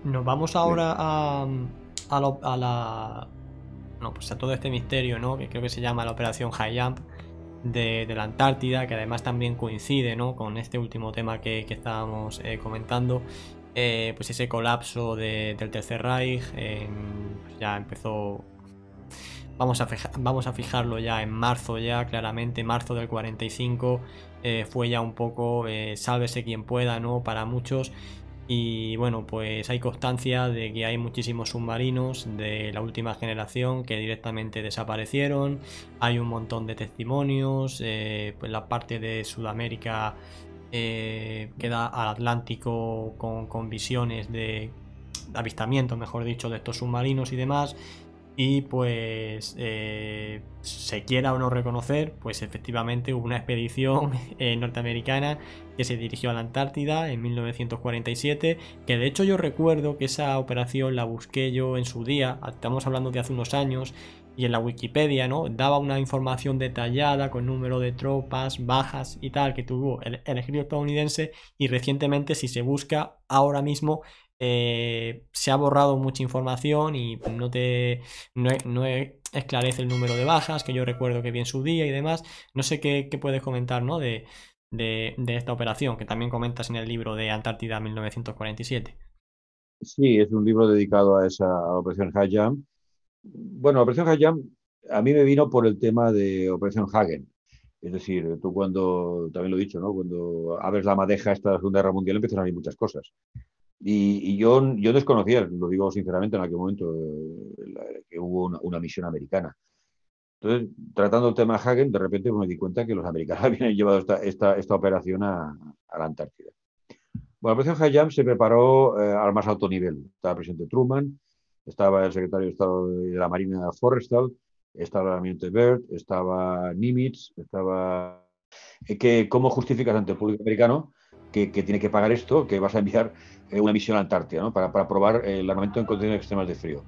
Nos vamos Sí, ahora a la... No, pues a todo este misterio, ¿no? Que creo que se llama la Operación High Jump de la Antártida, que además también coincide, ¿no? Con este último tema que estábamos comentando. Pues ese colapso del Tercer Reich pues ya empezó. Vamos a fijarlo ya en marzo, ya claramente, marzo del 45. Fue ya un poco sálvese quien pueda, ¿no? Para muchos. Y bueno, pues hay constancia de que hay muchísimos submarinos de la última generación que directamente desaparecieron. Hay un montón de testimonios. Pues la parte de Sudamérica queda al Atlántico con visiones de avistamiento, mejor dicho, de estos submarinos y demás. Y pues se quiera o no reconocer, pues efectivamente hubo una expedición norteamericana que se dirigió a la Antártida en 1947, que de hecho yo recuerdo que esa operación la busqué yo en su día, estamos hablando de hace unos años, y en la Wikipedia, ¿no? Daba una información detallada con número de tropas, bajas y tal que tuvo el ejército estadounidense, y recientemente si se busca ahora mismo se ha borrado mucha información y no esclarece el número de bajas, que yo recuerdo que vi en su día y demás. No sé qué puedes comentar, ¿no? De esta operación, que también comentas en el libro de Antártida 1947. sí, es un libro dedicado a esa a la Operación High Jump. Bueno, la Operación High Jump a mí me vino por el tema de Operación Hagen. Es decir, tú cuando, también lo he dicho, ¿no? Cuando abres la madeja esta de la Segunda Guerra Mundial empiezan a salir muchas cosas. Y yo desconocía, lo digo sinceramente, en aquel momento, que hubo una misión americana. Entonces, tratando el tema Hagen, de repente me di cuenta que los americanos habían llevado esta operación a la Antártida. Bueno, la operación High Jump se preparó al más alto nivel. Estaba el presidente Truman, estaba el secretario de Estado de la Marina Forrestal, estaba el almirante Byrd, estaba Nimitz, estaba... ¿Cómo justificas ante el público americano que tiene que pagar esto, que vas a enviar una misión a la Antártida, ¿no? Para probar el armamento en condiciones extremas de frío?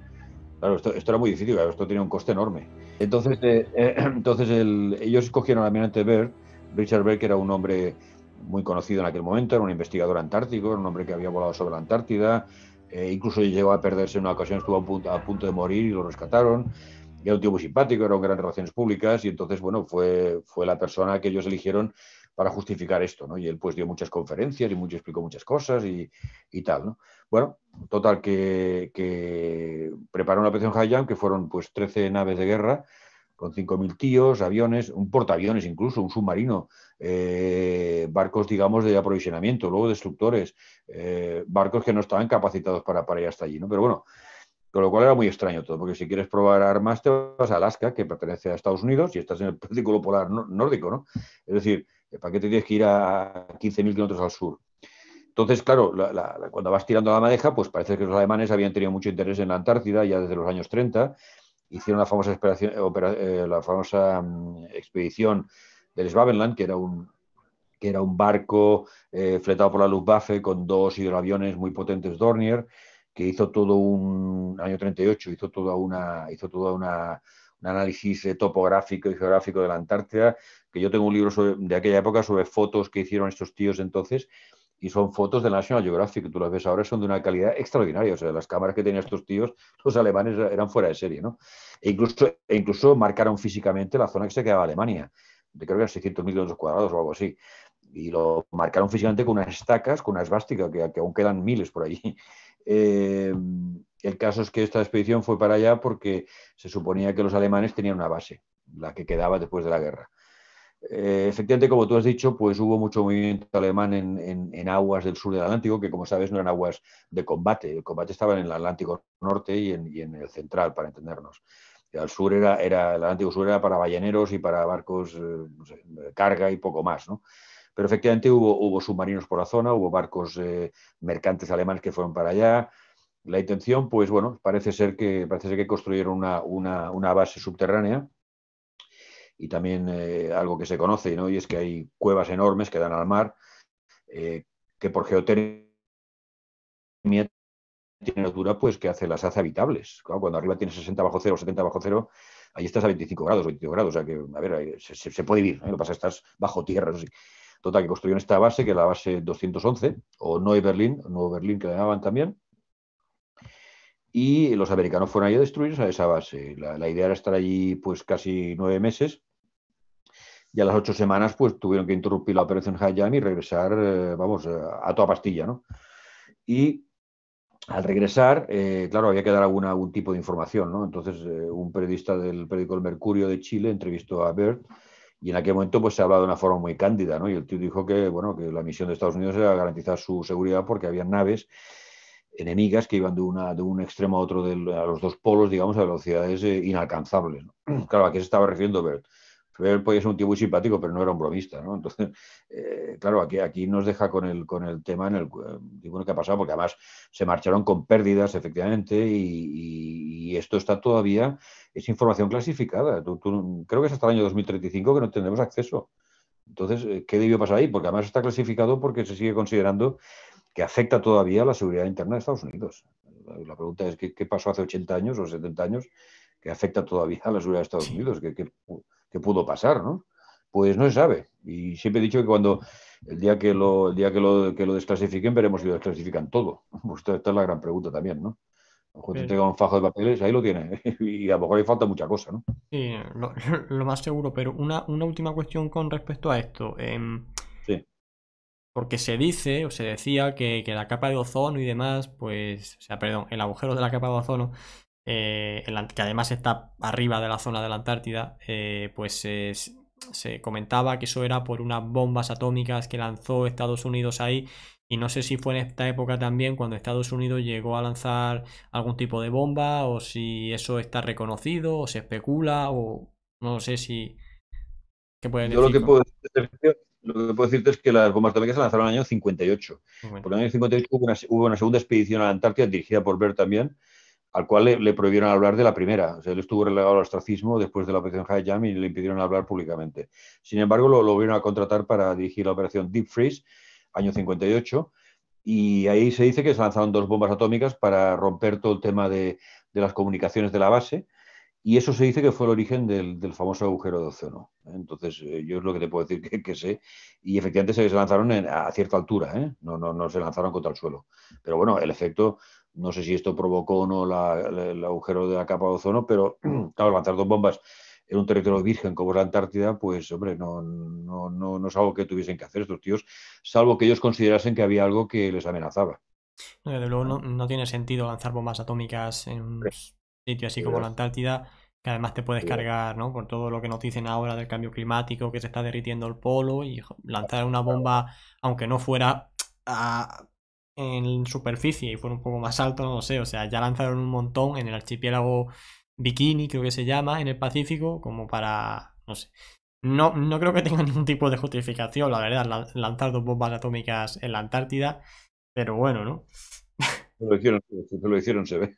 Claro, esto era muy difícil, claro, esto tenía un coste enorme. Entonces ellos escogieron al almirante Byrd, Richard Byrd, que era un hombre muy conocido en aquel momento, era un investigador antártico, era un hombre que había volado sobre la Antártida, incluso llegó a perderse en una ocasión, estuvo a punto de morir y lo rescataron. Era un tío muy simpático, era un gran relaciones públicas y entonces, bueno, fue la persona que ellos eligieron para justificar esto, ¿no? Y él pues dio muchas conferencias y explicó muchas cosas y tal, ¿no? Bueno, total, que prepararon la operación High Jump, que fueron pues 13 naves de guerra con 5.000 tíos, aviones, un portaaviones incluso, un submarino, barcos, digamos, de aprovisionamiento, luego destructores, barcos que no estaban capacitados para ir hasta allí, ¿no? Pero bueno, con lo cual era muy extraño todo, porque si quieres probar armas te vas a Alaska, que pertenece a Estados Unidos, y estás en el círculo polar nórdico, ¿no? Es decir, ¿para qué te tienes que ir a 15.000 kilómetros al sur? Entonces, claro, cuando vas tirando la madeja, pues parece que los alemanes habían tenido mucho interés en la Antártida ya desde los años 30. Hicieron la famosa expedición del Swabenland, que era un barco fletado por la Luftwaffe con dos hidroaviones muy potentes Dornier, que hizo todo año 38, un análisis topográfico y geográfico de la Antártida, que yo tengo un libro de aquella época sobre fotos que hicieron estos tíos entonces, y son fotos de National Geographic, que tú las ves ahora, son de una calidad extraordinaria. O sea, las cámaras que tenían estos tíos, los alemanes, eran fuera de serie, ¿no? E incluso marcaron físicamente la zona que se quedaba Alemania, de creo que eran 600.000 kilómetros cuadrados o algo así. Y lo marcaron físicamente con unas estacas, con una esvástica, que aún quedan miles por allí. Eh, el caso es que esta expedición fue para allá porque se suponía que los alemanes tenían una base, la que quedaba después de la guerra. Efectivamente, como tú has dicho, pues hubo mucho movimiento alemán en aguas del sur del Atlántico, que como sabes no eran aguas de combate. El combate estaba en el Atlántico Norte y en el central, para entendernos. Y al sur el Atlántico Sur era para balleneros y para barcos no sé, de carga y poco más, ¿no? Pero efectivamente hubo submarinos por la zona, hubo barcos mercantes alemanes que fueron para allá. La intención, pues bueno, parece ser que construyeron una base subterránea y también algo que se conoce, ¿no? Y es que hay cuevas enormes que dan al mar, que por geotermia tienen altura, pues que las hace habitables. Claro, cuando arriba tienes 60 bajo cero, 70 bajo cero, ahí estás a 25 grados, 22 grados, o sea que, a ver, se puede vivir, ¿eh? Lo que pasa es que estás bajo tierra, eso sí. Total, que construyeron esta base, que es la base 211, o Nuevo Berlín, que le llamaban también, y los americanos fueron ahí a destruir esa base. La idea era estar allí pues casi 9 meses, y a las 8 semanas pues tuvieron que interrumpir la operación Hayam y regresar, vamos, a toda pastilla, ¿no? Y al regresar, claro, había que dar algún tipo de información, ¿no? Entonces, un periodista del periódico El Mercurio de Chile entrevistó a Bert, y en aquel momento pues se hablaba de una forma muy cándida, ¿no? Y el tío dijo que, bueno, que la misión de Estados Unidos era garantizar su seguridad porque había naves enemigas que iban de un extremo a otro, a los dos polos, digamos, a velocidades inalcanzables, ¿no? Claro, ¿a qué se estaba refiriendo Bert? Bert podía ser un tío muy simpático, pero no era un bromista, ¿no? Entonces, claro, aquí nos deja con el tema en el bueno, que ha pasado, porque además se marcharon con pérdidas, efectivamente, y esto está todavía, es información clasificada. Creo que es hasta el año 2035 que no tendremos acceso. Entonces, ¿qué debió pasar ahí? Porque además está clasificado porque se sigue considerando que afecta todavía a la seguridad interna de Estados Unidos. La pregunta es, ¿qué pasó hace 80 años o 70 años que afecta todavía a la seguridad de Estados Sí. Unidos? ¿Qué pudo pasar, no? Pues no se sabe. Y siempre he dicho que cuando el día que lo desclasifiquen, veremos si lo desclasifican todo. Pues esta es la gran pregunta también, ¿no? A lo mejor te Pero, entregan un fajo de papeles, ahí lo tiene. Y a lo mejor ahí falta mucha cosa, ¿no? sí, lo más seguro, pero una última cuestión con respecto a esto. Sí. Porque se dice o se decía que la capa de ozono y demás, pues, o sea, perdón, el agujero de la capa de ozono, que además está arriba de la zona de la Antártida, pues se comentaba que eso era por unas bombas atómicas que lanzó Estados Unidos ahí. Y no sé si fue en esta época también cuando Estados Unidos llegó a lanzar algún tipo de bomba, o si eso está reconocido, o se especula, o no sé si... ¿Qué puedes Yo lo decir? que puedo decirte, es que las bombas atómicas se lanzaron en el año 58. Bueno, Por el año 58 hubo una segunda expedición a la Antártida dirigida por Bert también, al cual le prohibieron hablar de la primera. O sea, él estuvo relegado al ostracismo después de la operación Hayam y le impidieron hablar públicamente. Sin embargo, lo volvieron a contratar para dirigir la operación Deep Freeze, año 58, y ahí se dice que se lanzaron dos bombas atómicas para romper todo el tema de las comunicaciones de la base, y eso se dice que fue el origen del famoso agujero de ozono. Entonces, yo es lo que te puedo decir que sé. Y efectivamente se lanzaron a cierta altura, ¿eh? No se lanzaron contra el suelo. Pero bueno, el efecto, no sé si esto provocó o no el agujero de la capa de ozono, pero claro, lanzar dos bombas en un territorio virgen como es la Antártida, pues hombre, no es algo que tuviesen que hacer estos tíos, salvo que ellos considerasen que había algo que les amenazaba. no, desde luego ¿Eh? no tiene sentido lanzar bombas atómicas en un sitio así como la Cuidado, Antártida, que además te puedes cuidado. cargar, ¿no? Por todo lo que nos dicen ahora del cambio climático, que se está derritiendo el polo, y lanzar una bomba, aunque no fuera en superficie y fuera un poco más alto, no lo sé. O sea, ya lanzaron un montón en el archipiélago Bikini, creo que se llama, en el Pacífico, como para, no sé. No creo que tenga ningún tipo de justificación, la verdad, lanzar dos bombas atómicas en la Antártida. Pero bueno, ¿no? Se lo hicieron, se ve.